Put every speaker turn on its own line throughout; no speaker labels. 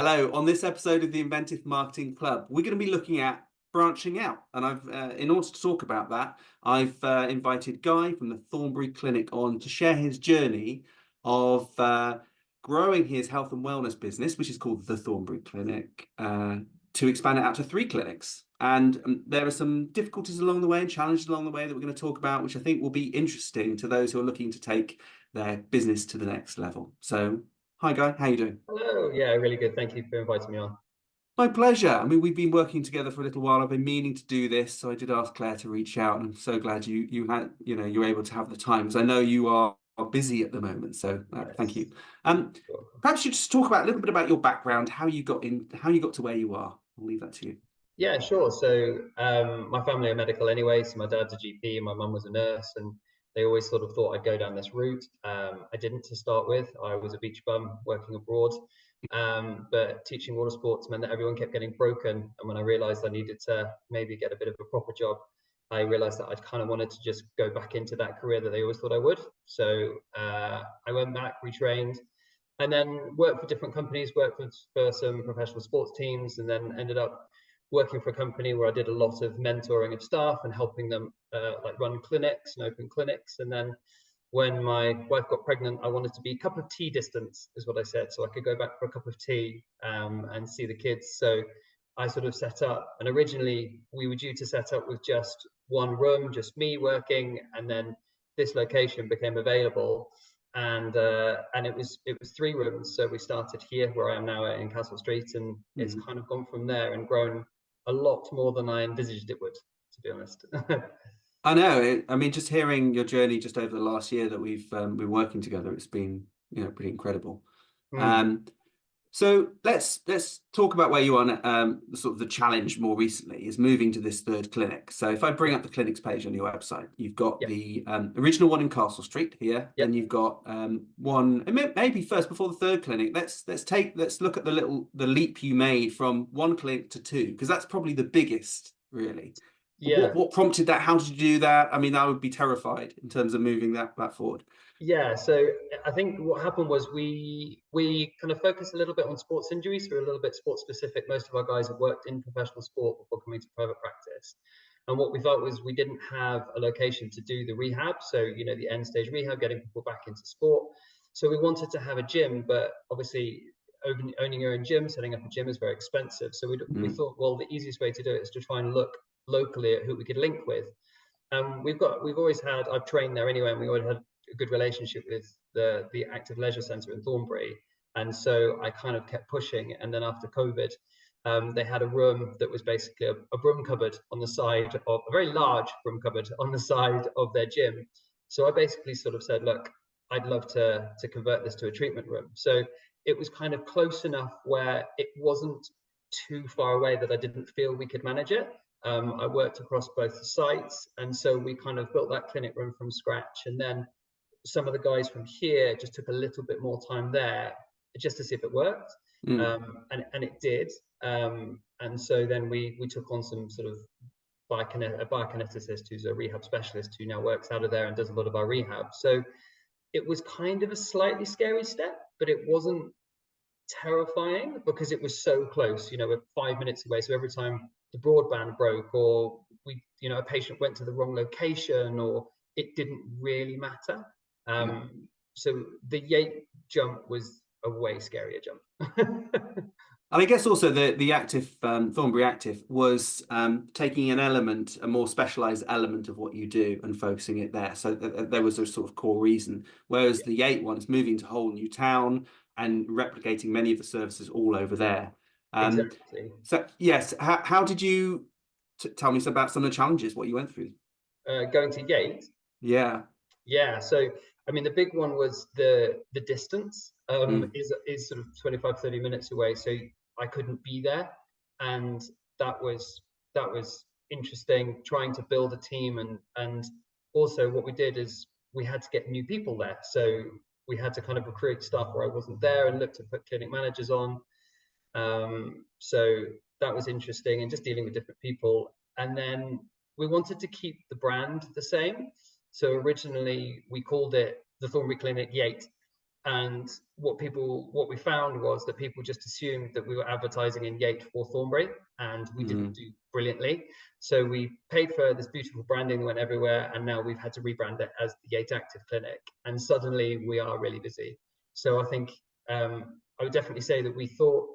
Hello, on this episode of the Inventive Marketing Club, we're going to be looking at branching out. And in order to talk about that, I've invited Guy from the Thornbury Clinic on to share his journey of growing his health and wellness business, which is called the Thornbury Clinic, to expand it out to 3 clinics. And there are some difficulties along the way and challenges along the way that we're going to talk about, which I think will be interesting to those who are looking to take their business to the next level. So, hi Guy, how you doing?
Hello. Yeah, really good. Thank you for inviting me on.
My pleasure. I mean, we've been working together for a little while. I've been meaning to do this, so I did ask Claire to reach out, and I'm so glad you had, you were able to have the time, because I know you are busy at the moment. So thank
Yes.
you.
Sure.
Perhaps you just talk about a little bit about your background, how you got to where you are. I'll leave that to you.
Yeah, sure. So my family are medical anyway. So my dad's a GP and my mum was a nurse, and they always sort of thought I'd go down this route. I didn't to start with. I was a beach bum working abroad. But teaching water sports meant that everyone kept getting broken. And when I realized I needed to maybe get a bit of a proper job, I realized that I'd kind of wanted to just go back into that career that they always thought I would. So I went back, retrained, and then worked for different companies, worked for some professional sports teams, and then ended up working for a company where I did a lot of mentoring of staff and helping them like run clinics and open clinics. And then when my wife got pregnant, I wanted to be cup of tea distance, is what I said, so I could go back for a cup of tea and see the kids. So I sort of set up, and originally we were due to set up with just one room, just me working, and then this location became available, and it was 3 rooms. So we started here where I am now in Castle Street, and it's kind of gone from there and grown a lot more than I envisaged it would, to be honest.
I know. I mean, just hearing your journey just over the last year that we've been working together, it's been pretty incredible.
Mm.
So let's talk about where you are. Sort of the challenge more recently is moving to this 3rd clinic. So if I bring up the clinics page on your website, you've got
Yep.
the original one in Castle Street here.
Yep.
Then you've got one, and maybe first before the 3rd clinic. Let's look at the leap you made from 1 clinic to 2, because that's probably the biggest, really.
Yeah.
What prompted that? How did you do that? I mean, I would be terrified in terms of moving that forward.
Yeah, so I think what happened was we kind of focused a little bit on sports injuries. We're a little bit sports specific. Most of our guys have worked in professional sport before coming to private practice. And what we felt was we didn't have a location to do the rehab. So, the end stage rehab, getting people back into sport. So we wanted to have a gym, but obviously owning your own gym, setting up a gym is very expensive. So we thought, well, the easiest way to do it is to try and look locally at who we could link with. I've trained there anyway, and we always had a good relationship with the Active Leisure Centre in Thornbury, and so I kind of kept pushing. And then after COVID, they had a room that was basically a broom cupboard on the side of a very large broom cupboard on the side of their gym. So I basically sort of said, look, I'd love to convert this to a treatment room. So it was kind of close enough where it wasn't too far away that I didn't feel we could manage it. I worked across both sites, and so we kind of built that clinic room from scratch. And then some of the guys from here just took a little bit more time there just to see if it worked, and it did. And so then we took on some sort of a biokineticist who's a rehab specialist who now works out of there and does a lot of our rehab. So it was kind of a slightly scary step, but it wasn't terrifying because it was so close. We're 5 minutes away, so every time the broadband broke, or a patient went to the wrong location, or it didn't really matter. So the Yate jump was a way scarier jump.
And I guess also the active Thornbury Active was taking a more specialised element of what you do and focusing it there. So there was a sort of core reason. Whereas the Yate one is moving to a whole new town and replicating many of the services all over there.
Exactly.
So yes, how did you tell me about some of the challenges, what you went through?
Going to Yate. Yeah. So I mean, the big one was the distance. Is sort of 25-30 minutes away, so I couldn't be there, and that was interesting, trying to build a team. And also what we did is we had to get new people there, so we had to kind of recruit staff where I wasn't there and look to put clinic managers on. So that was interesting, and just dealing with different people. And then we wanted to keep the brand the same. So originally we called it the Thornbury Clinic Yate. And what we found was that people just assumed that we were advertising in Yate for Thornbury, and we didn't do brilliantly. So we paid for this beautiful branding that went everywhere, and now we've had to rebrand it as the Yate Active Clinic. And suddenly we are really busy. So I think I would definitely say that we thought,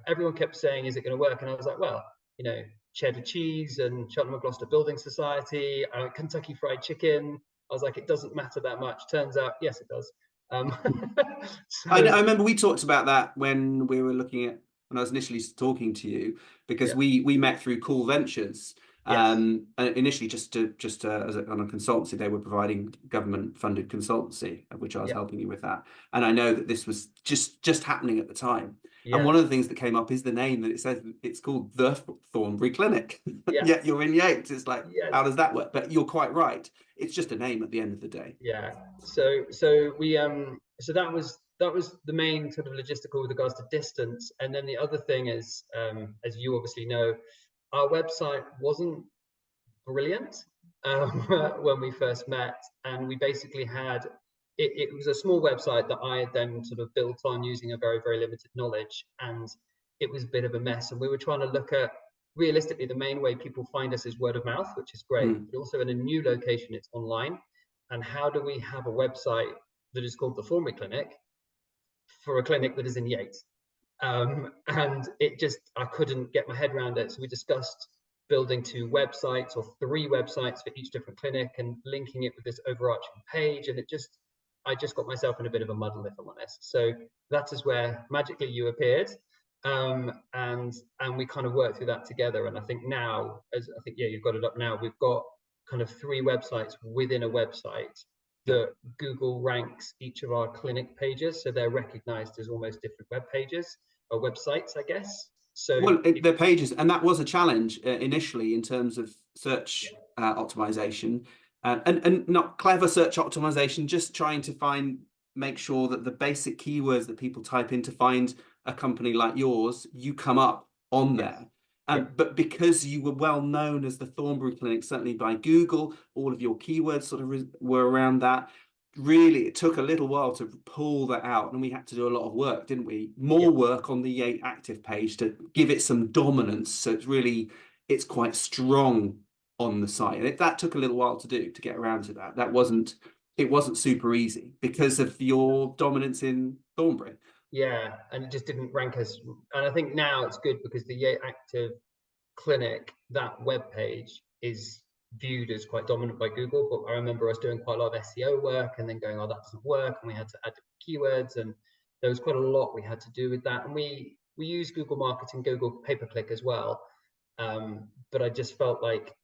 everyone kept saying, is it going to work? And I was like, well, cheddar cheese and Cheltenham and Gloucester Building Society, Kentucky Fried Chicken. I was like, it doesn't matter that much. Turns out, yes, it does.
So, I remember we talked about that when we were when I was initially talking to you, because we met through Cool Ventures. Initially just on a consultancy. They were providing government funded consultancy, of which I was helping you with that. And I know that this was just happening at the time. And one of the things that came up is the name, that it says it's called the Thornbury Clinic. Yet you're in Yates. It's like, how does that work? But you're quite right. It's just a name at the end of the day.
So we so that was the main sort of logistical with regards to distance. And then the other thing is, as you obviously know, our website wasn't brilliant when we first met, and we basically had it was a small website that I had then sort of built on using a very, very limited knowledge, and it was a bit of a mess. And we were trying to look at, realistically, the main way people find us is word of mouth, which is great, but also in a new location, it's online. And how do we have a website that is called the Thornbury Clinic for a clinic that is in Yates? And I couldn't get my head around it. So we discussed building 2 websites or 3 websites for each different clinic and linking it with this overarching page. And I just got myself in a bit of a muddle, if I'm honest. So that is where magically you appeared. And we kind of worked through that together. And I think now, you've got it up now, we've got kind of 3 websites within a website that Google ranks each of our clinic pages. So they're recognized as almost different web pages or websites, I guess. So
they're pages, and that was a challenge initially in terms of search optimization, and not clever search optimization, just trying to make sure that the basic keywords that people type in to find a company like yours, you come up on there. But because you were well known as the Thornbury Clinic, certainly by Google, all of your keywords sort of were around that. Really, it took a little while to pull that out, and we had to do a lot of work, didn't we? More work on the Yate Active page to give it some dominance, so it's quite strong on the site. And that took a little while to do, to get around to that. It wasn't super easy because of your dominance in Thornbury.
And it just didn't rank us. And I think now it's good because the Yate Active Clinic, that web page, is viewed as quite dominant by Google. But I remember us doing quite a lot of SEO work and then going, oh, that doesn't work, and we had to add keywords, and there was quite a lot we had to do with that. And we use Google Marketing, Google pay-per-click as well, but I just felt like,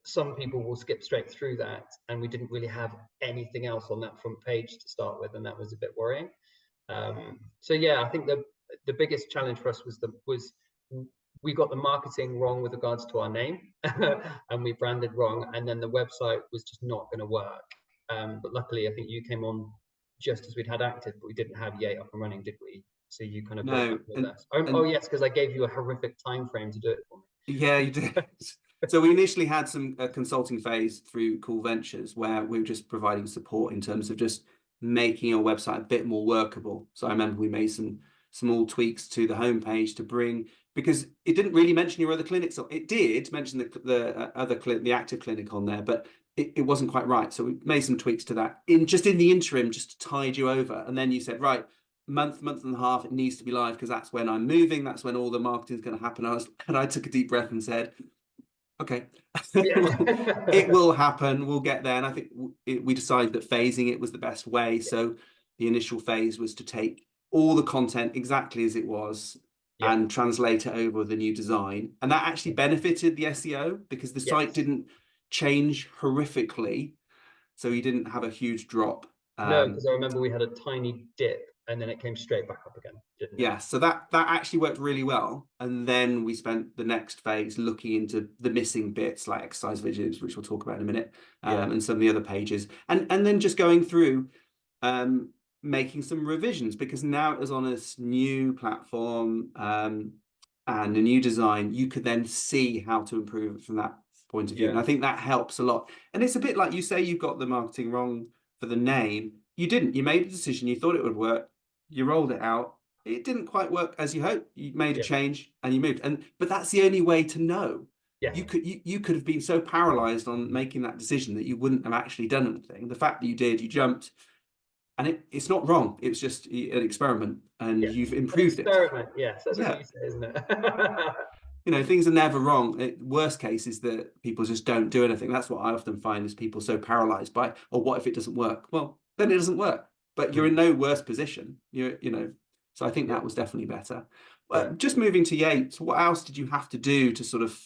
some people will skip straight through that, and we didn't really have anything else on that front page to start with, and that was a bit worrying. I think the biggest challenge for us was we got the marketing wrong with regards to our name, and we branded wrong, and then the website was just not going to work. But luckily, I think you came on just as we'd had Active, but we didn't have Yate up and running, did we? So you kind of broke up with us. Yes, because I gave you a horrific time frame to do it for me.
Yeah, you did. So we initially had some consulting phase through Cool Ventures, where we were just providing support in terms of just making our website a bit more workable. So I remember we made some small tweaks to the homepage to bring, because it didn't really mention your other clinics. So it did mention the Active Clinic on there, but it wasn't quite right. So we made some tweaks to that in the interim, just to tide you over. And then you said, right, month and a half, it needs to be live, because that's when I'm moving. That's when all the marketing is going to happen. I took a deep breath and said, okay, it will happen. We'll get there. And I think we decided that phasing it was the best way. So the initial phase was to take all the content exactly as it was and translate it over with a new design. And that actually benefited the SEO, because the site didn't change horrifically. So you didn't have a huge drop.
No, because I remember we had a tiny dip, and then it came straight back up again, didn't it?
Yeah, so that actually worked really well. And then we spent the next phase looking into the missing bits, like exercise videos, which we'll talk about in a minute, and some of the other pages. And then just going through making some revisions, because now it was on this new platform and a new design. You could then see how to improve it from that point of view. And I think that helps a lot. And it's a bit like you say, you've got the marketing wrong for the name. you didn't. You made a decision. You thought it would work. You rolled it out. It didn't quite work as you hoped. You made a
Yeah,
change and you moved. But that's the only way to know.
yeah,
You could have been so paralyzed on making that decision that you wouldn't have actually done anything. The fact that you did, you jumped, and it's not wrong. It was just an experiment, and
yeah.
you've
An
improved it.
experiment, yes, that's what
Yeah.
you say, isn't it?
Things are never wrong. Worst case is that people just don't do anything. That's what I often find is people so paralyzed by, oh, what if it doesn't work? Well, then it doesn't work. But you're in
Mm,
no worse position. So I think
yeah,
that was definitely better.
yeah.
Just moving to Yates, what else did you have to do to sort of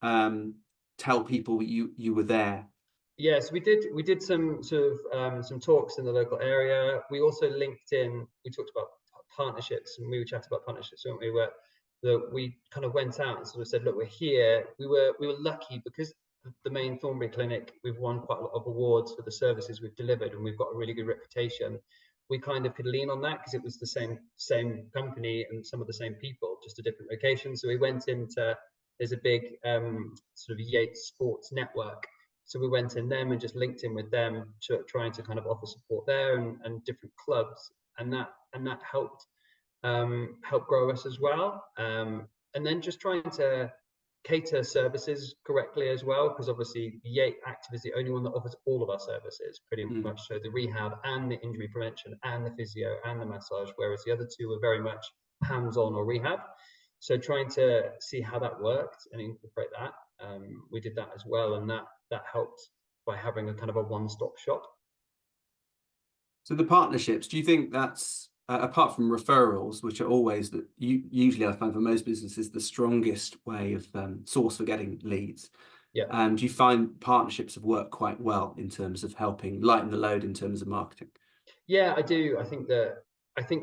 um, tell people you were there?
Yes, we did some sort of some talks in the local area. We also linked in. We talked about partnerships, and we were chatting about partnerships, weren't we? Where that we kind of went out and sort of said, look, we're here. We were lucky because the main Thornbury Clinic, we've won quite a lot of awards for the services we've delivered, and we've got a really good reputation. We kind of could lean on that because it was the same company and some of the same people, just a different location. So we went into, there's a big sort of Yates Sports network, so we went in them and just linked in with them, trying to kind of offer support there, and different clubs, and that help grow us as well. And then just trying to cater services correctly as well, because obviously Yate Active is the only one that offers all of our services pretty
Mm.
much. So the rehab and the injury prevention and the physio and the massage, whereas the other two were very much hands-on or rehab. So trying to see how that worked and incorporate that, we did that as well, and that helped by having a kind of a one-stop shop.
So the partnerships, do you think that's apart from referrals, which are always that usually I find for most businesses the strongest way of source for getting leads?
Yeah.
Do you find partnerships have worked quite well in terms of helping lighten the load in terms of marketing?
Yeah, I do. I think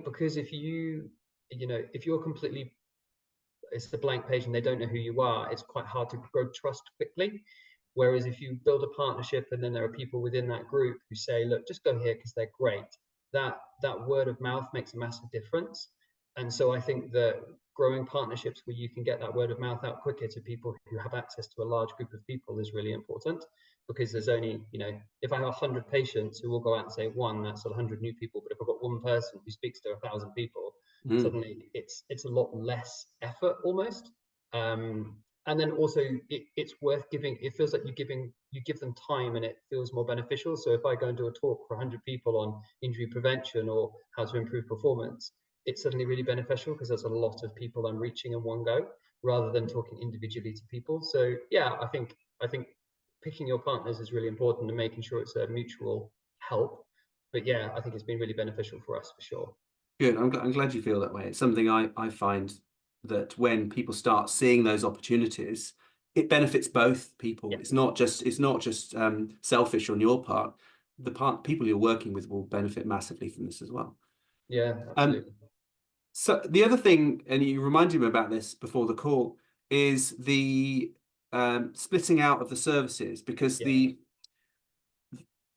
because if you're completely, it's a blank page and they don't know who you are, it's quite hard to grow trust quickly. Whereas if you build a partnership and then there are people within that group who say, look, just go here because they're great, that word of mouth makes a massive difference. And so I think that growing partnerships where you can get that word of mouth out quicker to people who have access to a large group of people is really important, because there's only, if I have 100 patients who will go out and say one, that's 100 new people. But if I've got one person who speaks to 1,000 people,
Mm.
suddenly it's a lot less effort almost. And then also it's worth giving. It feels like you give them time, and it feels more beneficial. So if I go and do a talk for 100 people on injury prevention or how to improve performance, it's suddenly really beneficial because there's a lot of people I'm reaching in one go, rather than talking individually to people. So yeah, I think picking your partners is really important and making sure it's a mutual help. But yeah, I think it's been really beneficial for us for sure.
Good. I'm glad you feel that way. It's something I find that when people start seeing those opportunities, it benefits both people.
Yeah,
It's not just selfish on your part. People you're working with will benefit massively from this as well.
yeah,
Um,
absolutely.
so the other thing, and you reminded me about this before the call, is the splitting out of the services, because
Yeah,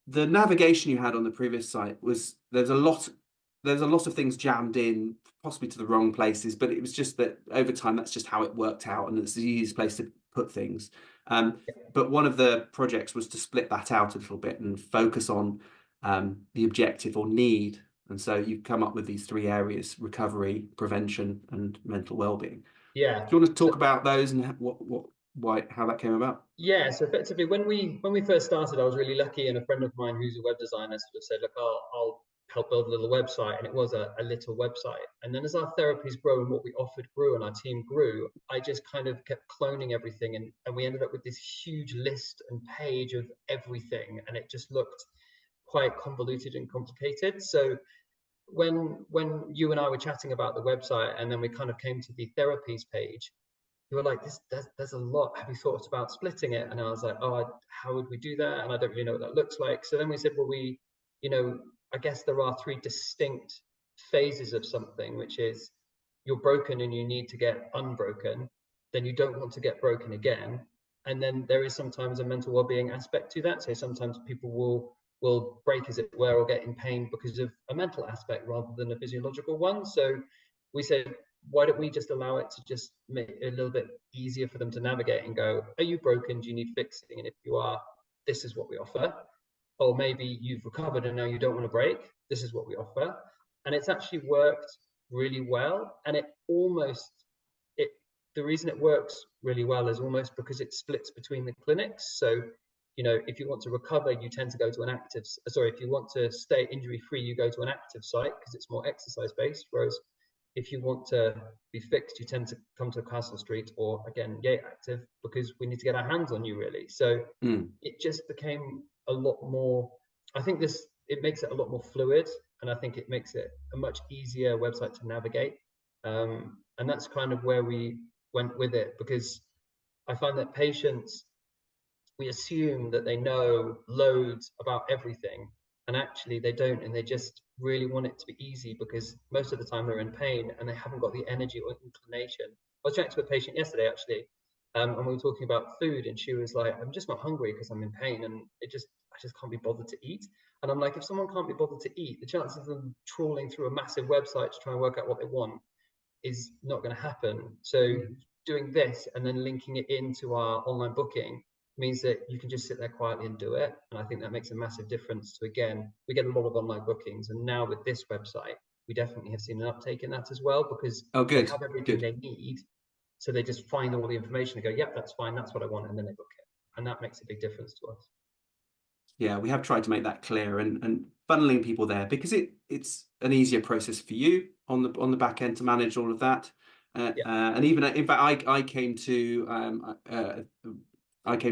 the navigation you had on the previous site was there's a lot of things jammed in, possibly to the wrong places, but it was just that over time that's just how it worked out, and it's the easiest place to put things. But one of the projects was to split that out a little bit and focus on the objective or need. And so you come up with these three areas: recovery, prevention, and mental well-being.
yeah.
Do you want to
So
talk about those and why how that came about?
yeah, so effectively, when we first started, I was really lucky, and a friend of mine who's a web designer sort of said, "Look, I'll help build a little website," and it was a little website. And then as our therapies grew and what we offered grew and our team grew, I just kind of kept cloning everything, and we ended up with this huge list and page of everything, and it just looked quite convoluted and complicated. So when you and I were chatting about the website, and then we kind of came to the therapies page, you were like, there's a lot. Have you thought about splitting it? And I was like, oh, how would we do that? And I don't really know what that looks like. So then we said, well, you know, I guess there are three distinct phases of something, which is you're broken and you need to get unbroken. Then you don't want to get broken again. And then there is sometimes a mental well-being aspect to that. So sometimes people will break, as it were, or get in pain because of a mental aspect rather than a physiological one. So we said, why don't we just allow it to just make it a little bit easier for them to navigate and go, are you broken? Do you need fixing? And if you are, this is what we offer. oh, maybe you've recovered and now you don't want to break. This is what we offer. And it's actually worked really well. And it the reason it works really well is almost because it splits between the clinics. So, if you want to recover, you tend to go to an if you want to stay injury free, you go to an active site because it's more exercise based. Whereas if you want to be fixed, you tend to come to Castle Street or again, Gate Active, because we need to get our hands on you really. So it just became a lot more, I think it makes it a lot more fluid, and I think it makes it a much easier website to navigate. And that's kind of where we went with it, because I find that patients, we assume that they know loads about everything, and actually they don't, and they just really want it to be easy because most of the time they're in pain and they haven't got the energy or inclination. I was chatting to a patient yesterday actually, and we were talking about food, and she was like, I'm just not hungry because I'm in pain, and I just can't be bothered to eat. And I'm like, if someone can't be bothered to eat, the chances of them trawling through a massive website to try and work out what they want is not going to happen. So doing this and then linking it into our online booking means that you can just sit there quietly and do it. And I think that makes a massive difference to, again, we get a lot of online bookings. And now with this website, we definitely have seen an uptake in that as well, because they have everything they need. So they just find all the information and go, yep, that's fine, that's what I want. And then they book it. And that makes a big difference to us.
Yeah, we have tried to make that clear and funneling people there, because it's an easier process for you on the back end to manage all of that. And even in fact, I came to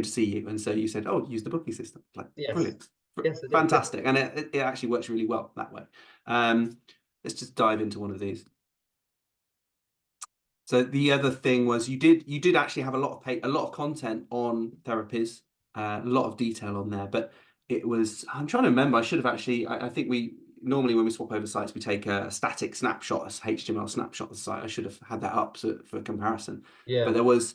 see you, and so you said, "Oh, use the booking system." Like, brilliant,
yes,
fantastic, and it actually works really well that way. Let's just dive into one of these. So the other thing was you did actually have a lot of content on therapies, a lot of detail on there, but it was, I'm trying to remember, I should have actually, I think we normally when we swap over sites, we take a static snapshot, a HTML snapshot of the site. I should have had that up for comparison.
Yeah.
But there was,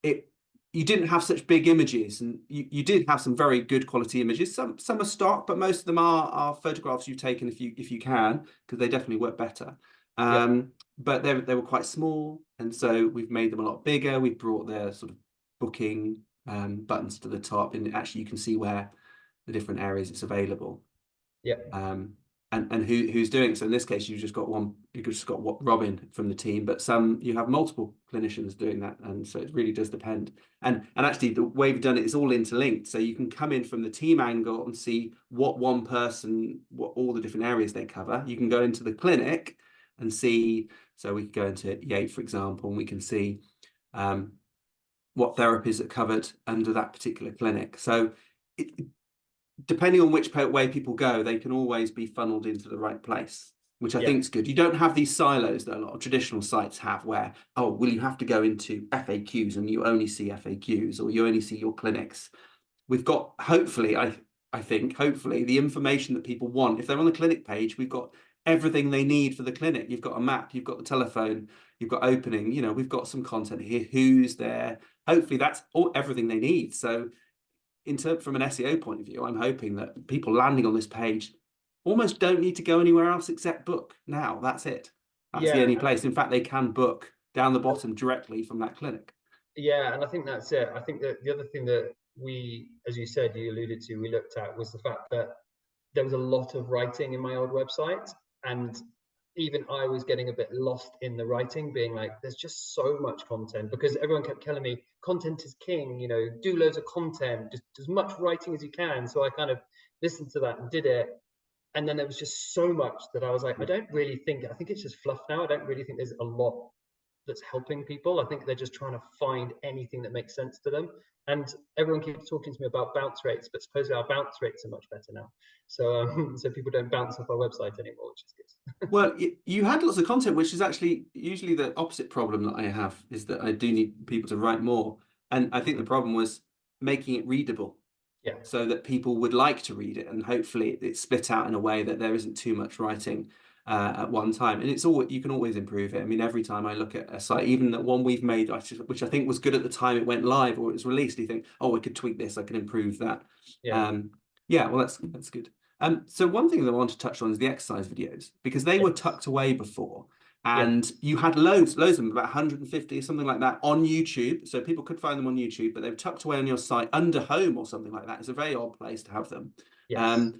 you didn't have such big images, and you did have some very good quality images. Some are stock, but most of them are photographs you've taken if you can, because they definitely work better. But they were quite small, and so we've made them a lot bigger. We've brought their sort of booking buttons to the top, and actually you can see where the different areas it's available. And who's doing it. So in this case, you just got Robin from the team, but you have multiple clinicians doing that, and so it really does depend. And actually, the way we've done it is all interlinked, so you can come in from the team angle and see what all the different areas they cover. You can go into the clinic and see. So we could go into Yate, for example, and we can see what therapies are covered under that particular clinic. So depending on which way people go, they can always be funneled into the right place, which I think is good. You don't have these silos that a lot of traditional sites have, where, oh, well, you have to go into FAQs and you only see FAQs, or you only see your clinics. We've got, hopefully, I think, hopefully, the information that people want. If they're on the clinic page, we've got everything they need for the clinic. You've got a map, you've got the telephone, you've got opening, we've got some content here, who's there. Hopefully that's everything they need. So from an SEO point of view, I'm hoping that people landing on this page almost don't need to go anywhere else except book. Now that's it. That's the only place. In fact, they can book down the bottom directly from that clinic.
Yeah, and I think that's it. I think that the other thing that we, as you said, you alluded to, we looked at, was the fact that there was a lot of writing in my old website, and even I was getting a bit lost in the writing, being like, there's just so much content, because everyone kept telling me content is king, do loads of content, just as much writing as you can. So I kind of listened to that and did it. And then there was just so much that I was like, I think it's just fluff now. I don't really think there's a lot that's helping people. I think they're just trying to find anything that makes sense to them. And everyone keeps talking to me about bounce rates, but supposedly our bounce rates are much better now. So so people don't bounce off our website anymore, which is good.
Well, you had lots of content, which is actually usually the opposite problem that I have, is that I do need people to write more. And I think the problem was making it readable. So that people would like to read it, and hopefully it's split out in a way that there isn't too much writing at one time. And you can always improve it. I mean, every time I look at a site, even that one we've made, which I think was good at the time it went live or it was released, you think, oh, we could tweak this, I can improve that. Well, that's good. So one thing that I want to touch on is the exercise videos, because they were tucked away before. And you had loads of them, about 150 or something like that, on YouTube. So people could find them on YouTube, but they were tucked away on your site under home or something like that. It's a very odd place to have them.
Yes.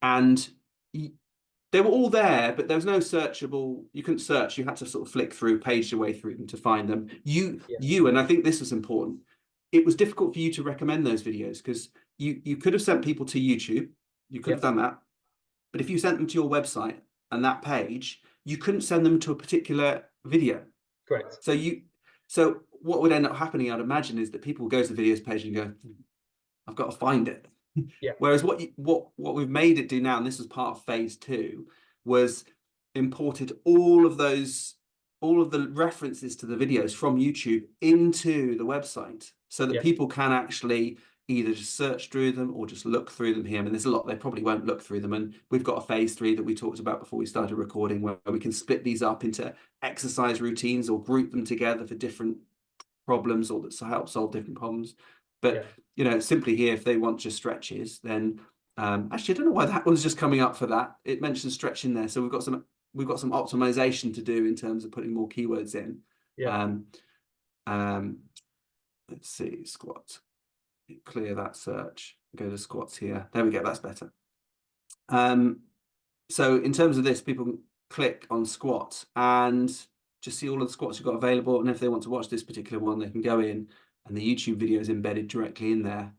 And they were all there, but there was no searchable. You couldn't search. You had to sort of flick through, page your way through them to find them.
Yeah.
And I think this was important. It was difficult for you to recommend those videos because you could have sent people to YouTube. You could
Yeah.
have done that. But if you sent them to your website and that page, you couldn't send them to a particular video.
Correct.
So what would end up happening, I'd imagine, is that people will go to the videos page and go, I've got to find it.
Yeah.
Whereas what we've made it do now, and this was part of phase 2, was imported all of the references to the videos from YouTube into the website so that
Yeah.
people can actually either just search through them or just look through them here. And there's a lot, they probably won't look through them. And we've got a phase 3 that we talked about before we started recording, where we can split these up into exercise routines or group them together for different problems or that help solve different problems. But simply here, if they want just stretches, then actually I don't know why that one's just coming up for that. It mentions stretching there, so we've got some optimization to do in terms of putting more keywords in.
Yeah.
Let's see, squat. Clear that search. Go to squats here. There we go. That's better. So in terms of this, people can click on squat and just see all of the squats you've got available. And if they want to watch this particular one, they can go in and the YouTube video is embedded directly in there.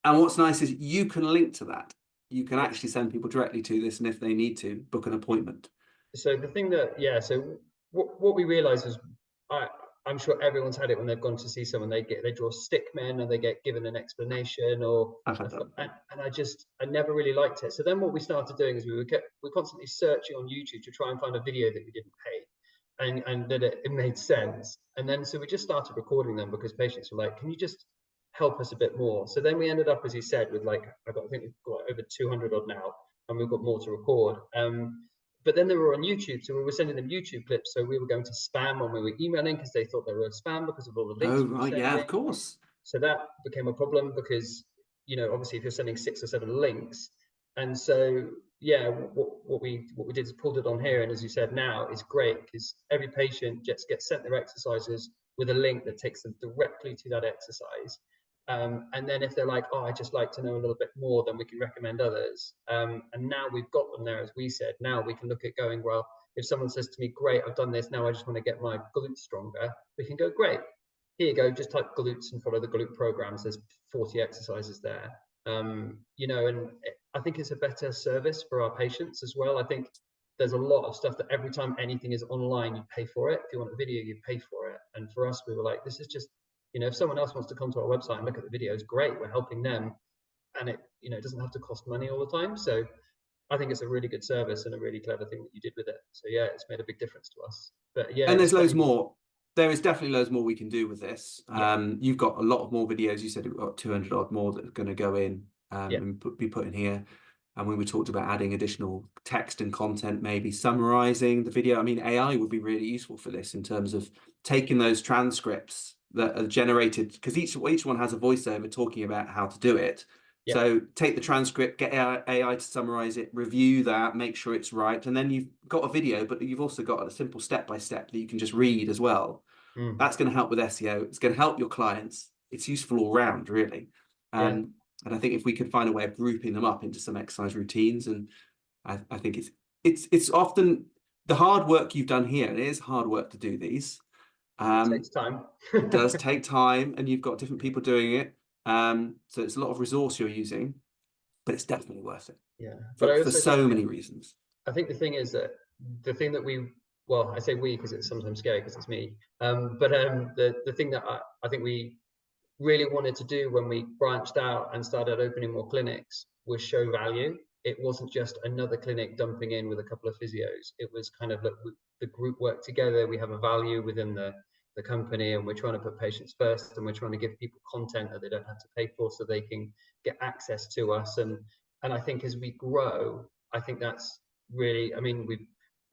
And what's nice is you can link to that. You can actually send people directly to this, and if they need to, book an appointment.
So the thing that, so what we realized is, I'm sure everyone's had it when they've gone to see someone. They draw stick men and they get given an explanation, or
I've had that.
and I never really liked it. So then what we started doing is we're constantly searching on YouTube to try and find a video that we didn't hate and that it made sense. And then so we just started recording them because patients were like, can you just help us a bit more? So then we ended up, as you said, with I think we've got over 200 odd now, and we've got more to record. But then they were on YouTube, so we were sending them YouTube clips. So we were going to spam when we were emailing because they thought they were spam because of all the links
Oh,
we were
right.
sending.
Yeah, of course.
So that became a problem because, obviously if you're sending 6 or 7 links, and so what we did is pulled it on here, and as you said, now it's great because every patient just gets sent their exercises with a link that takes them directly to that exercise. And then if they're like, oh, I just like to know a little bit more, then we can recommend others. And now we've got them there, as we said. Now we can look at going, well, if someone says to me, great, I've done this, now I just want to get my glutes stronger, we can go, great, here you go, just type glutes and follow the glute programs. There's 40 exercises there. And I think it's a better service for our patients as well. I think there's a lot of stuff that every time anything is online, you pay for it. If you want a video, you pay for it. And for us, we were like, this is just, if someone else wants to come to our website and look at the videos, great, we're helping them. And it doesn't have to cost money all the time. So I think it's a really good service and a really clever thing that you did with it. So yeah, it's made a big difference to us. But yeah,
And
it's
there's loads
funny.
more. There is definitely loads more we can do with this.
Yeah.
You've got a lot of more videos. You said we've got 200 odd more that are going to go in and be put in here. And when we talked about adding additional text and content, maybe summarizing the video, I mean, AI would be really useful for this in terms of taking those transcripts that are generated, because each one has a voiceover talking about how to do it.
Yeah.
So take the transcript, get AI to summarize it, review that, make sure it's right. And then you've got a video, but you've also got a simple step-by-step that you can just read as well. That's going to help with SEO. It's going to help your clients. It's useful all round, really. And I think if we could find a way of grouping them up into some exercise routines, and I think it's often the hard work you've done here. It is hard work to do these.
It takes time.
It does take time, and you've got different people doing it. So it's a lot of resource you're using, but it's definitely worth it.
Yeah,
for,
but I
for
also
so
think,
many reasons.
I think the thing is that the thing that I say we because it's sometimes scary because it's me. But the thing that I think we really wanted to do when we branched out and started opening more clinics was show value. It wasn't just another clinic dumping in with a couple of physios. It was kind of like the group work together. We have a value within the company, and we're trying to put patients first, and we're trying to give people content that they don't have to pay for so they can get access to us. And I think as we grow, I think that's really, I mean,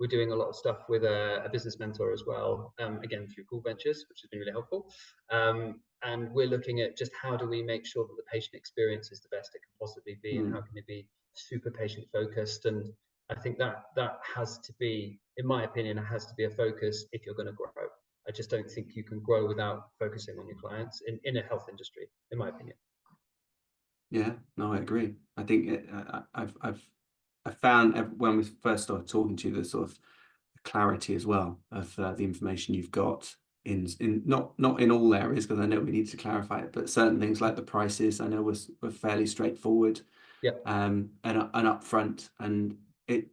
we're doing a lot of stuff with a business mentor as well, again through Cool Ventures, which has been really helpful. And we're looking at just how do we make sure that the patient experience is the best it can possibly be, and how can it be super patient focused. And I think that has to be, in my opinion, it has to be a focus if you're going to grow. I just don't think you can grow without focusing on your clients in a health industry, in my opinion.
Yeah, no, I agree. I think I found when we first started talking to you, the sort of clarity as well of the information you've got in not in all areas, because I know we need to clarify it, but certain things like the prices I know were fairly straightforward,
Yeah,
and upfront. And it,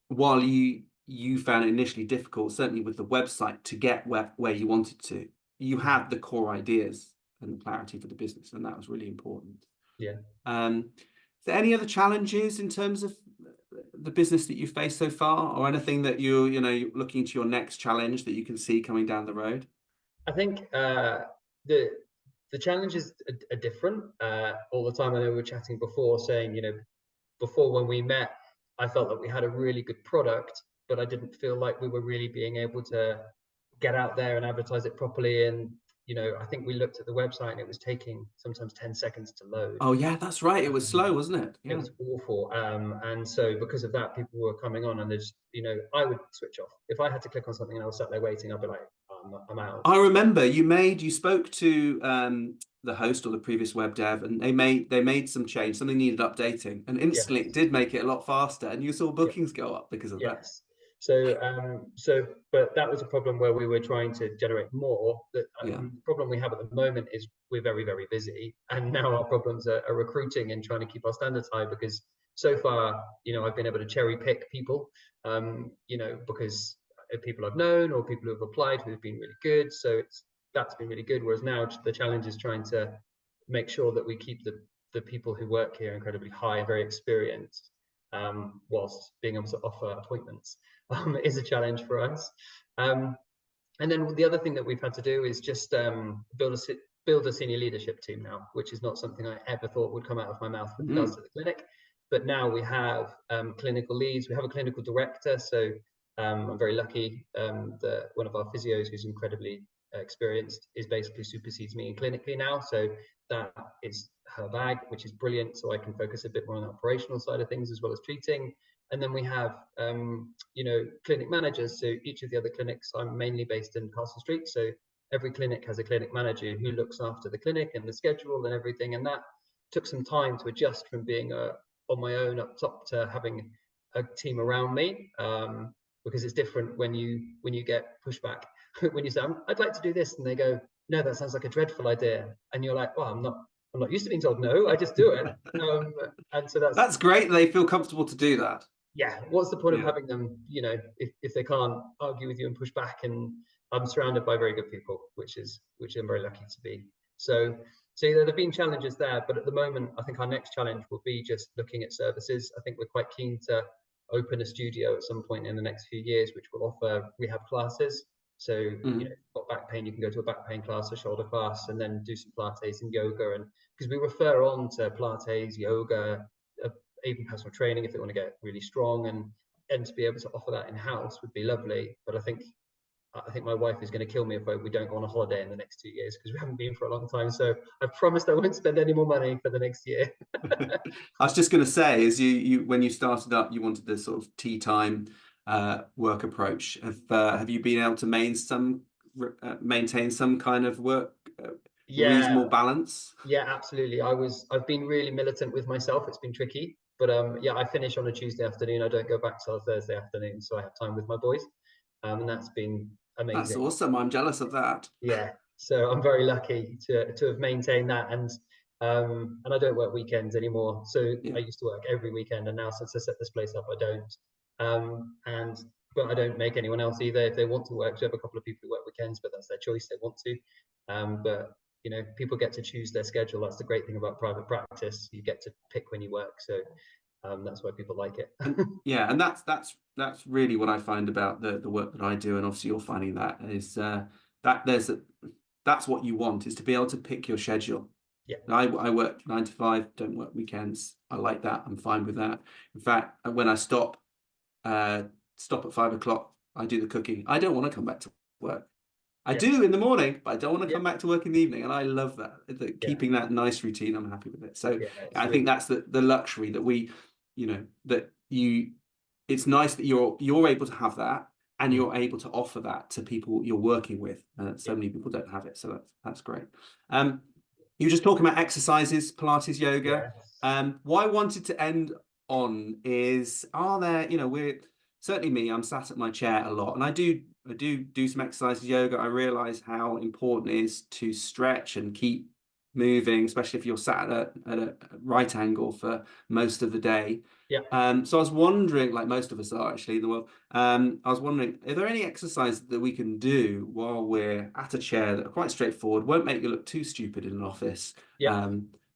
while you found it initially difficult, certainly with the website, to get where you wanted to, you had the core ideas and the clarity for the business, and that was really important.
yeah.
Is there any other challenges in terms of the business that you've faced so far, or anything that you're looking to your next challenge that you can see coming down the road?
I think the the challenges are different all the time. I know we were chatting before, saying, before when we met, I felt that we had a really good product, but I didn't feel like we were really being able to get out there and advertise it properly. And I think we looked at the website and it was taking sometimes 10 seconds to load.
Oh yeah, that's right. It was
Um,
slow, wasn't it?
it
Yeah.
was awful. And so because of that, people were coming on and there's, I would switch off. If I had to click on something and I was sat there waiting, I'd be like, I'm out.
I remember you spoke to the host or the previous web dev, and they made some change. Something needed updating, and instantly it
Yes.
did make it a lot faster, and you saw
Yeah.
bookings go up because of that.
Yes. But that was a problem where we were trying to generate more. The
Yeah.
problem we have at the moment is we're very, very busy, and now our problems are recruiting and trying to keep our standards high. Because so far, I've been able to cherry pick people, because people I've known or people who have applied who've been really good. So that's been really good. Whereas now the challenge is trying to make sure that we keep the people who work here incredibly high and very experienced, whilst being able to offer appointments, is a challenge for us. And then the other thing that we've had to do is just build a senior leadership team now, which is not something I ever thought would come out of my mouth with regards
Mm.
to the clinic. But now we have clinical leads. We have a clinical director. So I'm very lucky that one of our physios, who's incredibly experienced, is basically supersedes me in clinically now. So that is her bag, which is brilliant. So I can focus a bit more on the operational side of things as well as treating. And then we have, clinic managers. So each of the other clinics, I'm mainly based in Castle Street. So every clinic has a clinic manager who looks after the clinic and the schedule and everything. And that took some time to adjust from being on my own up top to having a team around me, because it's different when you get pushback. When you say, I'd like to do this, and they go, no, that sounds like a dreadful idea. And you're like, well, I'm not used to being told no, I just do it. And so that's,
That's great that they feel comfortable to do that.
yeah, what's the point of
Yeah.
having them, if they can't argue with you and push back? And I'm surrounded by very good people, which I'm very lucky to be. So there have been challenges there, but at the moment, I think our next challenge will be just looking at services. I think we're quite keen to open a studio at some point in the next few years, which will offer rehab classes. So,
Mm.
if you've got back pain, you can go to a back pain class, a shoulder class, and then do some Pilates and yoga. And because we refer on to Pilates, yoga, even personal training if they want to get really strong, and to be able to offer that in house would be lovely. But I think my wife is going to kill me if we don't go on a holiday in the next 2 years, because we haven't been for a long time. So I've promised I won't spend any more money for the next year.
I was just going to say, is you when you started up, you wanted this sort of tea time work approach. Have you been able to maintain some kind of work
Yeah,
reasonable balance?
yeah, absolutely. I've been really militant with myself. It's been tricky, but yeah, I finish on a Tuesday afternoon. I don't go back till a Thursday afternoon, so I have time with my boys, and that's been
That's
amazing.
awesome. I'm jealous of that.
Yeah, so I'm very lucky to have maintained that. And I don't work weekends anymore. So
Yeah,
I used to work every weekend, and now since I set this place up, I don't. And but I don't make anyone else either. If they want to work, so I have a couple of people who work weekends, but that's their choice. They want to. But people get to choose their schedule. That's the great thing about private practice. You get to pick when you work. So that's why people like it.
and yeah, and that's really what I find about the work that I do, and obviously you're finding that is that that's what you want, is to be able to pick your schedule.
Yeah,
I work 9 to 5, don't work weekends. I like that. I'm fine with that. In fact, when I stop at 5 o'clock, I do the cooking. I don't want to come back to work. I
yeah,
do in the morning, but I don't want to
yeah,
come back to work in the evening. And I love that.
yeah,
Keeping that nice routine, I'm happy with it. So
yeah. It's
I think
really,
that's the luxury that that it's nice that you're able to have that, and
mm,
you're able to offer that to people you're working with. So
yeah.
many people don't have it. So that's great. Um, You were just talking about exercises, Pilates, yoga.
Yes.
What I wanted to end on is, are there, we're certainly me, I'm sat at my chair a lot, and I do some exercises, yoga. I realize how important it is to stretch and keep moving, especially if you're sat at a right angle for most of the day.
Yeah.
So I was wondering, like most of us are actually in the world, I was wondering, are there any exercises that we can do while we're at a chair that are quite straightforward, won't make you look too stupid in an office,
Yeah.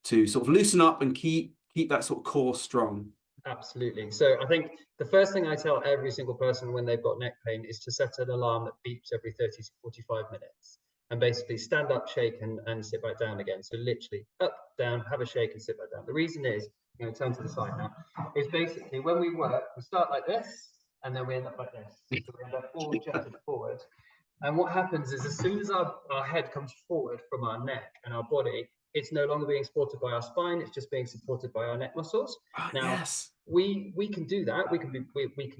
to sort of loosen up and keep that sort of core strong?
Absolutely. So I think the first thing I tell every single person when they've got neck pain is to set an alarm that beeps every 30 to 45 minutes and basically stand up, shake, and sit back down again. So literally up, down, have a shake and sit back down. The reason is, I'm going to turn to the side now, is basically when we work, we start like this and then we end up like this. So we end up all jetted forward. And what happens is as soon as our head comes forward from our neck and our body, it's no longer being supported by our spine, it's just being supported by our neck muscles.
Oh,
Now,
yes.
we can do that, we can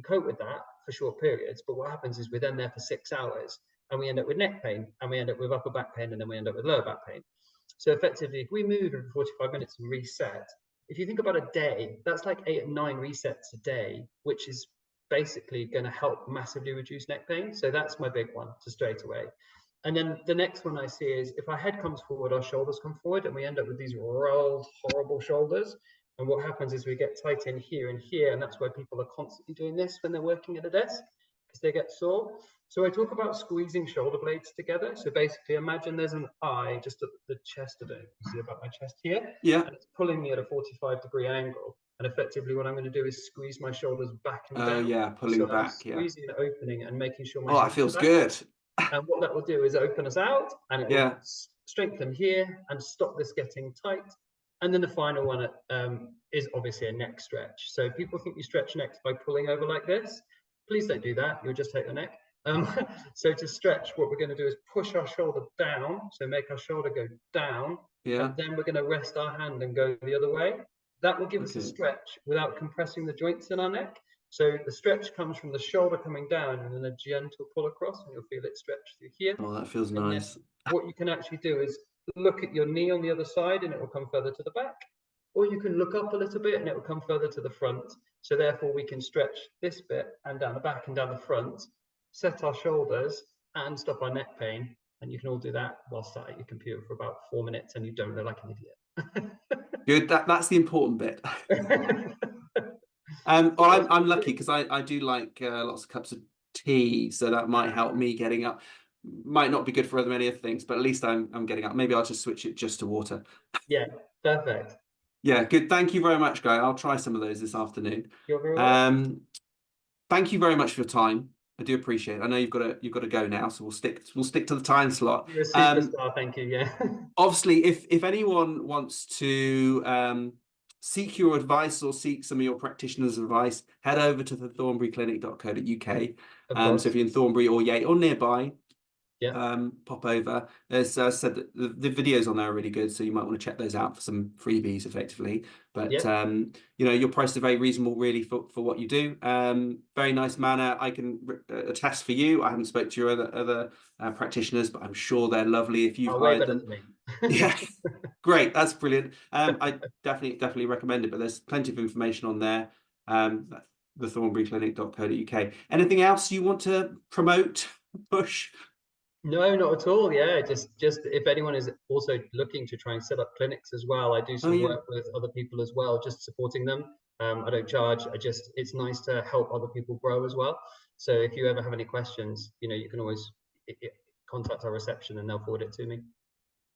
cope with that for short periods, but what happens is we're then there for 6 hours and we end up with neck pain and we end up with upper back pain and then we end up with lower back pain. So effectively, if we move every 45 minutes and reset, if you think about a day, that's like 8 or 9 resets a day, which is basically going to help massively reduce neck pain. So that's my big one to straight away. And then the next one I see is if our head comes forward, our shoulders come forward, and we end up with these rolled, horrible shoulders. And what happens is we get tight in here and here, and that's why people are constantly doing this when they're working at a desk, because they get sore. So I talk about squeezing shoulder blades together. So basically imagine there's an eye just at the chest of it. You see about my chest here?
Yeah.
And it's pulling me at a 45-degree angle. And effectively what I'm going to do is squeeze my shoulders back and
Oh,
down.
yeah.
So
Pulling
I'm
back. Yeah.
squeezing an opening and making sure my
Oh, that
hips are
feels
back.
good.
And what that will do is open us out and it will
Yeah.
strengthen here and stop this getting tight. And then the final one is obviously a neck stretch. So people think you stretch necks by pulling over like this. Please don't do that. You'll just hurt your neck. So to stretch, what we're going to do is push our shoulder down. So make our shoulder go down.
Yeah.
And then we're going to rest our hand and go the other way. That will give us a
Okay.
stretch without compressing the joints in our neck. So the stretch comes from the shoulder coming down and then a gentle pull across, and you'll feel it stretch through here.
Oh, that feels
And then
nice.
what you can actually do is look at your knee on the other side and it will come further to the back. Or you can look up a little bit and it will come further to the front. So therefore we can stretch this bit and down the back and down the front, set our shoulders and stop our neck pain. And you can all do that while sat at your computer for about 4 minutes and you don't look like an idiot.
Good. That's the important bit. Well, I'm lucky because I do like lots of cups of tea, so that might help me getting up. Might not be good for many other things, but at least I'm getting up. Maybe I'll just switch it just to water.
Yeah, perfect.
Yeah, good. Thank you very much, Guy. I'll try some of those this afternoon.
You're very welcome.
Thank you very much for your time. I do appreciate it. I know you've got to go now, so we'll stick to the time slot.
You're a superstar, thank you. Yeah.
Obviously, if anyone wants to seek your advice or seek some of your practitioners' advice, head over to the thornburyclinic.co.uk.
Of
So if
course.
you're in Thornbury or Yate or nearby,
Yeah.
pop over. As I said, the videos on there are really good, so you might want to check those out for some freebies effectively. But
Yeah.
your price is very reasonable really for what you do. Very nice manner. I can attest for you. I haven't spoke to your other practitioners, but I'm sure they're lovely if you've
Oh, way
hired
better
them.
than me.
Yeah, great. That's brilliant. I definitely recommend it, but there's plenty of information on there. The thornburyclinic.co.uk. Anything else you want to promote, push?
No, not at all. Yeah, just if anyone is also looking to try and set up clinics as well, I do
Oh
some
yeah.
work with other people as well, just supporting them. I don't charge. It's nice to help other people grow as well. So if you ever have any questions, you can always contact our reception and they'll forward it to me.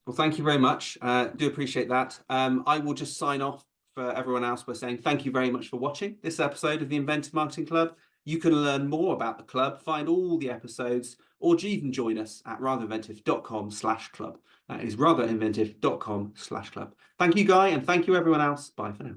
Well, thank you very much. Do appreciate that. I will just sign off for everyone else by saying thank you very much for watching this episode of the Inventive Marketing Club. You can learn more about the club, find all the episodes, or even join us at ratherinventive.com/club. That is ratherinventive.com/club. Thank you, Guy, and thank you everyone else. Bye for now.